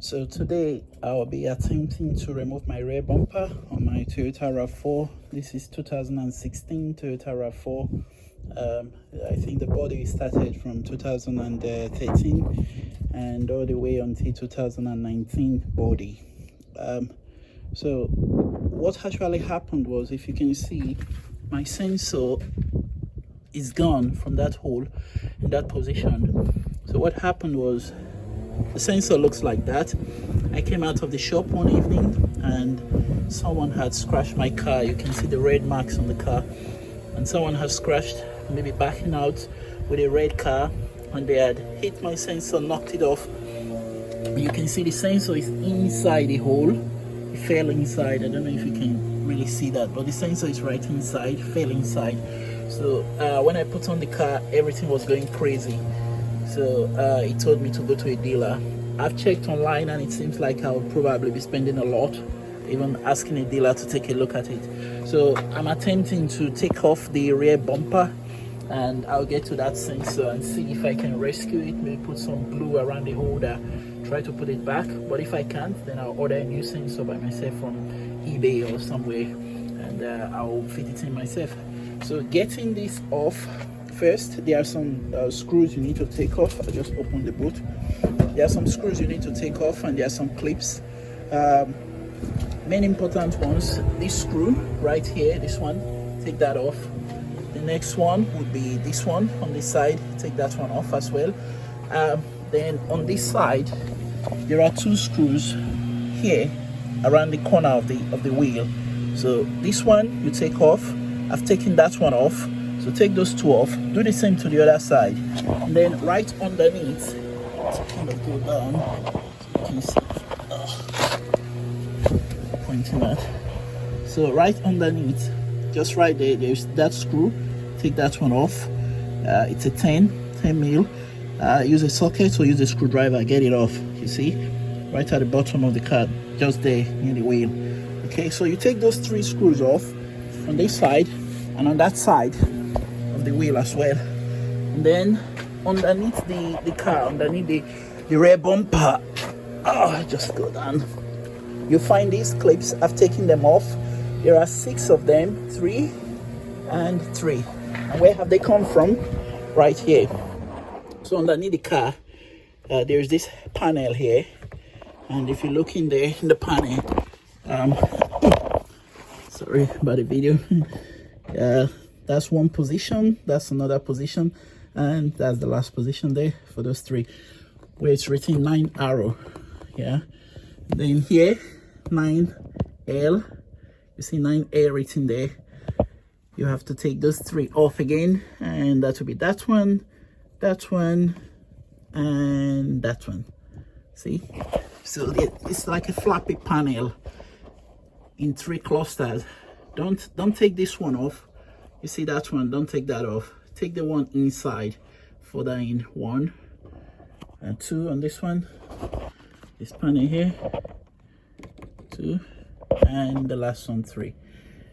So today I'll be attempting to remove my rear bumper on my Toyota Rav4. This is 2016 Toyota Rav4. I think the body started from 2013 and all the way until 2019 body. So what actually happened was, if you can see, my sensor is gone from that hole in that position. So what happened was, the sensor looks like that. I came out of the shop one evening and someone had scratched my car. You can see the red marks on the car, and someone has scratched, maybe backing out with a red car, and they had hit my sensor, knocked it off. You can see the sensor is inside the hole. It fell inside. I don't know if you can really see that, but the sensor is right inside, fell inside. So when I put on the car, everything was going crazy. So he told me to go to a dealer. I've checked online and it seems like I'll probably be spending a lot, even asking a dealer to take a look at it. So I'm attempting to take off the rear bumper, and I'll get to that sensor and see if I can rescue it. Maybe put some glue around the holder, try to put it back. But if I can't, then I'll order a new sensor by myself from eBay or somewhere, and I'll fit it in myself. So getting this off, first there are some screws you need to take off. I just opened the boot. There are some screws you need to take off, and there are some clips. Main important ones, this screw right here, this one, take that off. The next one would be this one on this side, take that one off as well. Then on this side there are two screws here around the corner of the wheel. So this one you take off. I've taken that one off. So take those two off, do the same to the other side, and then right underneath, to kind of go down, so you can see, pointing at. So right underneath, just right there, there's that screw. Take that one off. It's a 10 mil. Use a socket or use a screwdriver, get it off. You see, right at the bottom of the car, just there near the wheel. Okay, so you take those three screws off on this side and on that side the wheel as well, and then underneath the car, underneath the rear bumper, just go down, you find these clips. I've taken them off. There are 6 of them, 3 and 3. And where have they come from? Right here. So underneath the car, there's this panel here, and if you look in there in the panel, sorry about the video. That's one position, that's another position, and that's the last position there for those 3, where it's written 9 arrow. Yeah, then here 9L, you see 9L written there. You have to take those 3 off again, and that will be that one, and that one. See, so it's like a flappy panel in 3 clusters. Don't take this one off. You see that one, don't take that off. Take the one inside, further in, 1 and 2 on this one, this panel here, 2, and the last one, 3.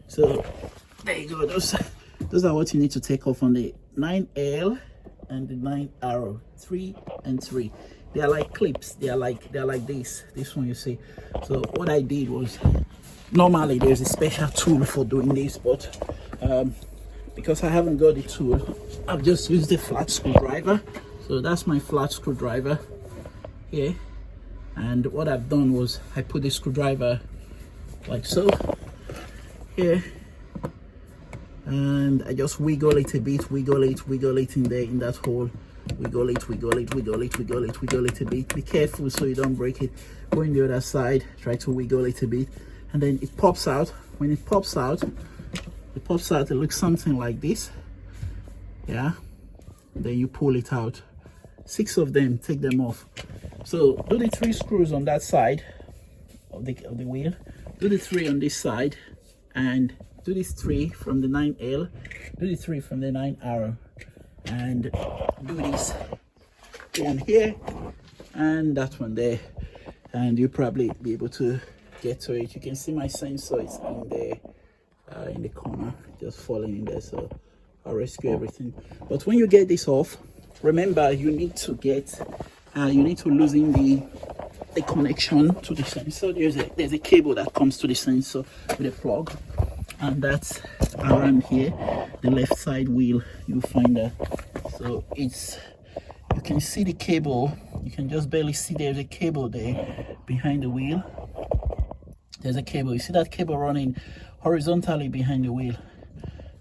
So there you go. Those are what you need to take off on the 9L and the 9 arrow, 3 and 3. They are like clips. They're like this one, you see. So what I did was, normally there's a special tool for doing this, but because I haven't got the tool, I've just used the flat screwdriver. So that's my flat screwdriver here, and what I've done was I put the screwdriver like so here, and I just wiggle it a bit, wiggle it in there in that hole, wiggle it a bit. Be careful so you don't break it. Go in the other side, try to wiggle it a bit, and then it pops out. When it pops out, it looks something like this. Yeah, then you pull it out. 6 of them, take them off. So do the 3 screws on that side of the wheel, do the 3 on this side, and do these 3 from the 9L, do the 3 from the 9 arrow, and do this one here and that one there, and you'll probably be able to get to it. You can see my sensor is in there, in the corner, just falling in there. So I'll rescue everything. But when you get this off, remember you need to loosen the connection to the sensor. There's a cable that comes to the sensor with a plug, and that's around here, the left side wheel. You'll find that. So it's, you can see the cable, you can just barely see there's a cable there behind the wheel. There's a cable, you see that cable running horizontally behind the wheel.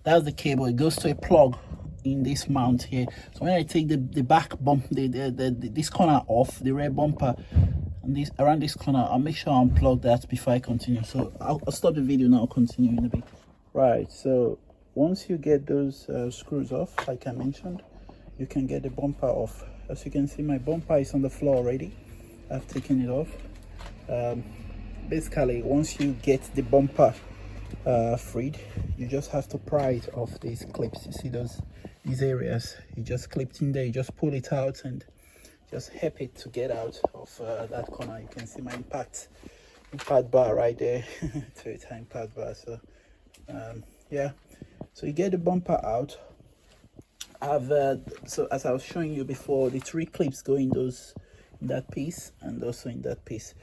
That's the cable. It goes to a plug in this mount here. So when I take the back bump, this corner off, the rear bumper, and this around this corner, I'll make sure I unplug that before I continue. So I'll stop the video now, continue in a bit. Right, so once you get those screws off, like I mentioned, you can get the bumper off. As you can see, my bumper is on the floor already. I've taken it off. Basically, once you get the bumper freed, you just have to pry it off these clips. You see these areas, you just clipped in there, you just pull it out and just help it to get out of that corner. You can see my impact bar right there. Toyota impact bar. So yeah, so you get the bumper out. So as I was showing you before, the 3 clips go in that piece and also in that piece.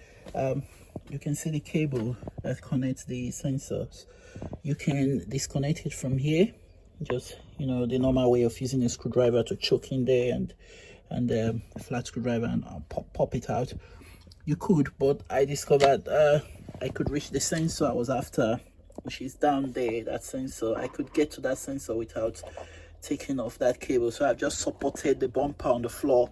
You can see the cable that connects the sensors. You can disconnect it from here, just, you know, the normal way of using a screwdriver to choke in there and a flat screwdriver and pop it out. You could, but I discovered I could reach the sensor I was after, which is down there, that sensor. I could get to that sensor without taking off that cable, so I've just supported the bumper on the floor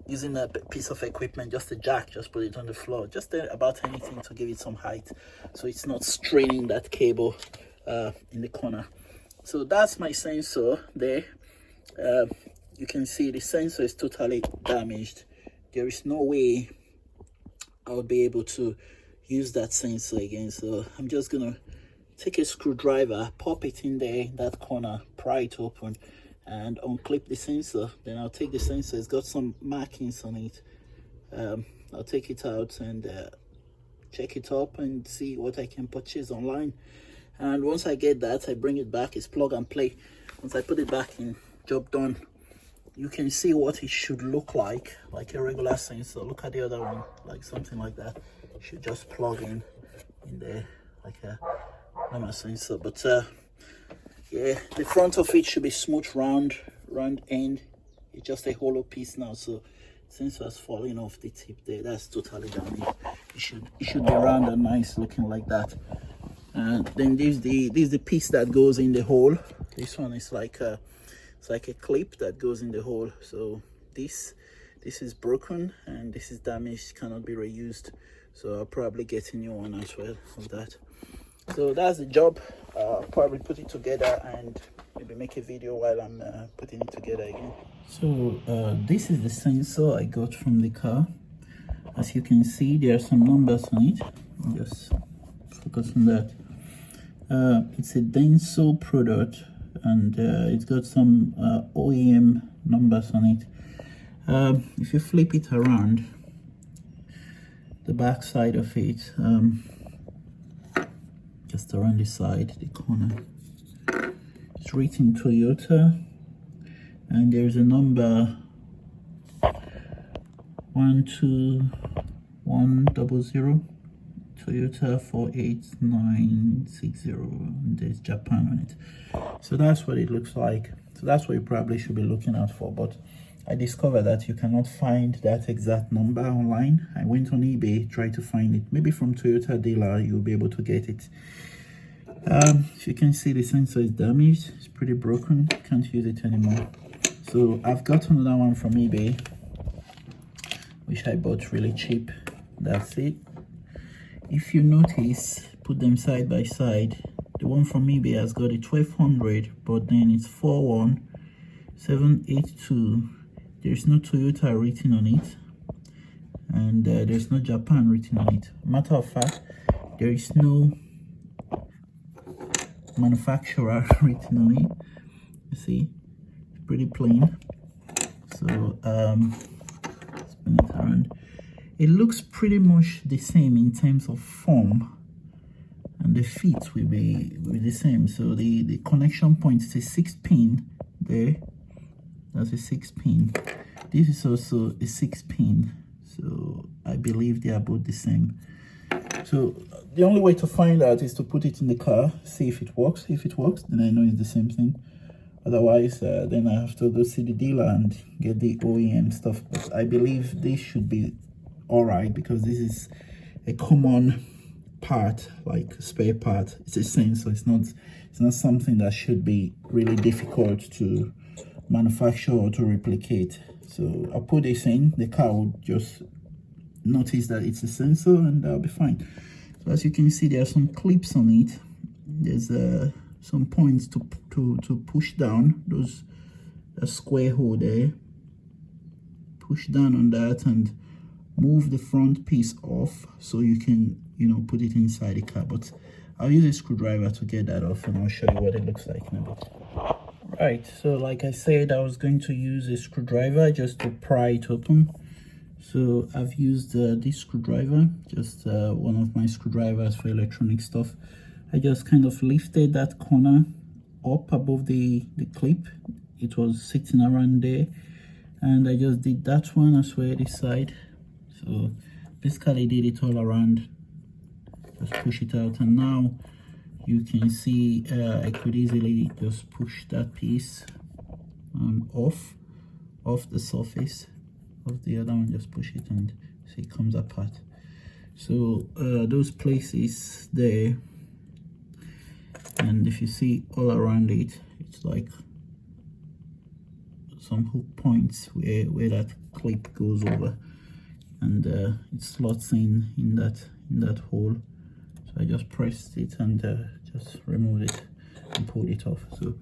using a piece of equipment, just a jack, just put it on the floor, just about anything to give it some height, so it's not straining that cable in the corner. So that's my sensor there. You can see the sensor is totally damaged. There is no way I would be able to use that sensor again, so I'm just gonna take a screwdriver, pop it in there, that corner, pry it open and unclip the sensor. Then I'll take the sensor, it's got some markings on it. I'll take it out and check it up and see what I can purchase online. And once I get that, I bring it back. It's plug and play. Once I put it back in, job done. You can see what it should look like a regular sensor. Look at the other one, like something like that. It should just plug in there like a normal sensor. But yeah, the front of it should be smooth, round end. It's just a hollow piece now, so sensor is falling off the tip there. That's totally damaged. It should be round and nice looking like that. And then this is the piece that goes in the hole. This one is like a clip that goes in the hole. So this is broken and this is damaged, cannot be reused. So I'll probably get a new one as well of that. So that's the job. I'll probably put it together and maybe make a video while I'm putting it together again. So this is the sensor I got from the car. As you can see, there are some numbers on it. I'll just focus on that. It's a Denso product and it's got some OEM numbers on it. If you flip it around, the back side of it, just around the side, the corner, it's written Toyota and there's a number 12100, Toyota 48960, and there's Japan on it. So that's what it looks like. So that's what you probably should be looking out for. But I discovered that you cannot find that exact number online. I went on eBay, tried to find it. Maybe from Toyota dealer you'll be able to get it. As you can see, the sensor is damaged. It's pretty broken. Can't use it anymore. So I've got another one from eBay, which I bought really cheap. That's it. If you notice, put them side by side. The one from eBay has got a 1200, but then it's 41782. There's no Toyota written on it, and there's no Japan written on it. Matter of fact, there is no manufacturer written on it. You see, it's pretty plain. So spin it around. It looks pretty much the same in terms of form, and the feet will be the same. So the connection point is a 6-pin there. That's a 6-pin. This is also a 6-pin. So I believe they are both the same. So the only way to find out is to put it in the car, see if it works. If it works, then I know it's the same thing. Otherwise, then I have to go see the dealer and get the OEM stuff. But I believe this should be all right, because this is a common part, like spare part. It's a sensor. It's not something that should be really difficult to manufacture or to replicate. So I'll put this in. The car will just notice that it's a sensor, and that'll be fine. So as you can see, there are some clips on it. There's some points to push down. Those a square hole there. Push down on that and move the front piece off, so you can, you know, put it inside the car. But I'll use a screwdriver to get that off, and I'll show you what it looks like in a bit. Right, so like I said, I was going to use a screwdriver just to pry it open. So I've used this screwdriver, just one of my screwdrivers for electronic stuff. I just kind of lifted that corner up above the clip. It was sitting around there, and I just did that one as well, this side. So basically did it all around, just push it out, and now you can see I could easily just push that piece off the surface of the other one. Just push it and see it comes apart. So those places there, and if you see all around it, it's like some hook points where that clip goes over, and it slots in that hole. So I just pressed it and just removed it and pulled it off. So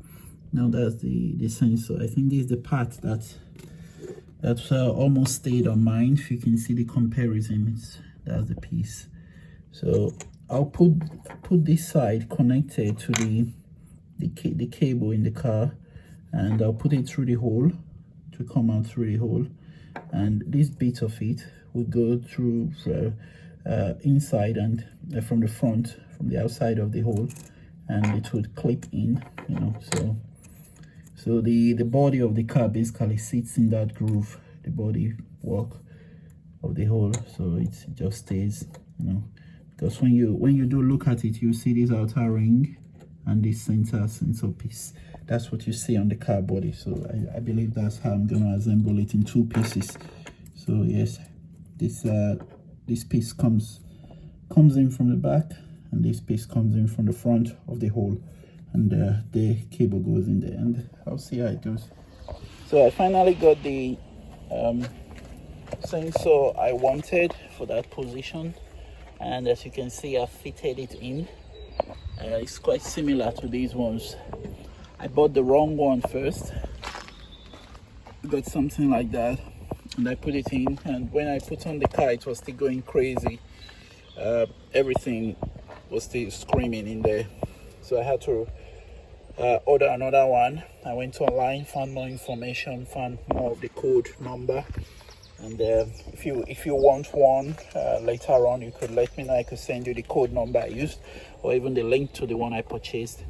now that's the sensor. I think this is the part that's almost stayed on mine. If you can see the comparison, that's the piece. So I'll put this side connected to the cable in the car, and I'll put it through the hole to come out through the hole, and this bit of it will go through inside and from the front, from the outside of the hole, and it would clip in, you know. So the body of the car basically sits in that groove, the body work of the hole, so it just stays, you know. Because when you do look at it, you see this outer ring and this sensor piece. That's what you see on the car body. So I believe that's how I'm gonna assemble it in two pieces. So yes, this piece comes in from the back, and this piece comes in from the front of the hole, and the cable goes in there, and I'll see how it goes. So I finally got the sensor I wanted for that position, and as you can see, I fitted it in. It's quite similar to these ones. I bought the wrong one first, got something like that, and I put it in, and when I put on the car, it was still going crazy. Everything was still screaming in there, so I had to order another one. I went online, found more information, found more of the code number, and if you want one later on, you could let me know. I could send you the code number I used, or even the link to the one I purchased.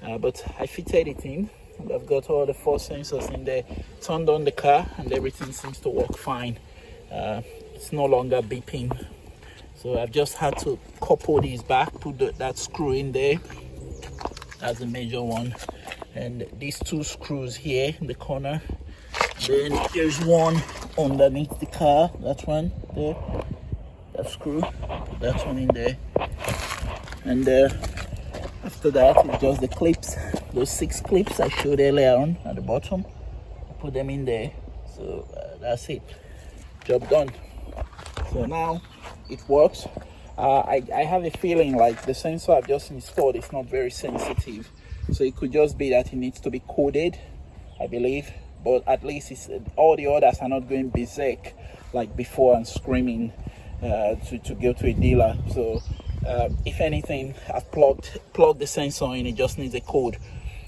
But I fitted it in, and I've got all the 4 sensors in there. Turned on the car, and everything seems to work fine. It's no longer beeping. So I've just had to couple these back, put that screw in there. That's the major one, and these 2 screws here in the corner. Then there's one underneath the car, that one there, that screw, that one in there. And after that, it's just the clips, those 6 clips I showed earlier on at the bottom. Put them in there. So that's it, job done. So now it works. I have a feeling like the sensor I've just installed is not very sensitive, so it could just be that it needs to be coded, I believe. But at least all the others are not going berserk like before and screaming to go to a dealer. So if anything, I've plugged the sensor in. It just needs a code.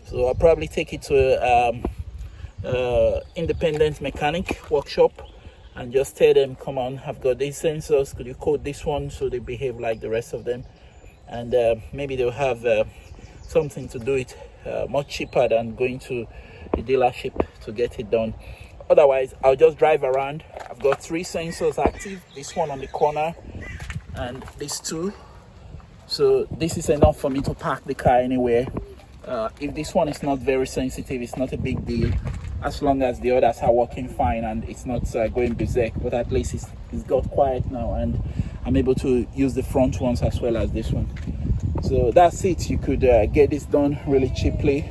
So I'll probably take it to independent mechanic workshop and just tell them, come on, I've got these sensors, could you code this one so they behave like the rest of them? And maybe they'll have something to do it much cheaper than going to the dealership to get it done. otherwise I'll just drive around. I've got 3 sensors active, this one on the corner and these 2. So this is enough for me to park the car anywhere. If this one is not very sensitive, it's not a big deal, as long as the others are working fine and it's not going berserk. But at least it's got quiet now, and I'm able to use the front ones as well as this one. So that's it. You could get this done really cheaply.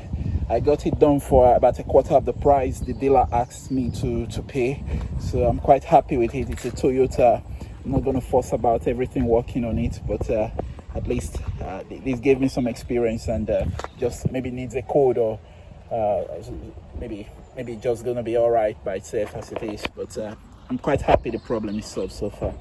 I got it done for about a quarter of the price the dealer asked me to pay. So I'm quite happy with it. It's a Toyota. I'm not going to fuss about everything working on it, but at least this gave me some experience, and just maybe needs a code, or maybe just gonna be all right by itself as it is. But I'm quite happy the problem is solved so far.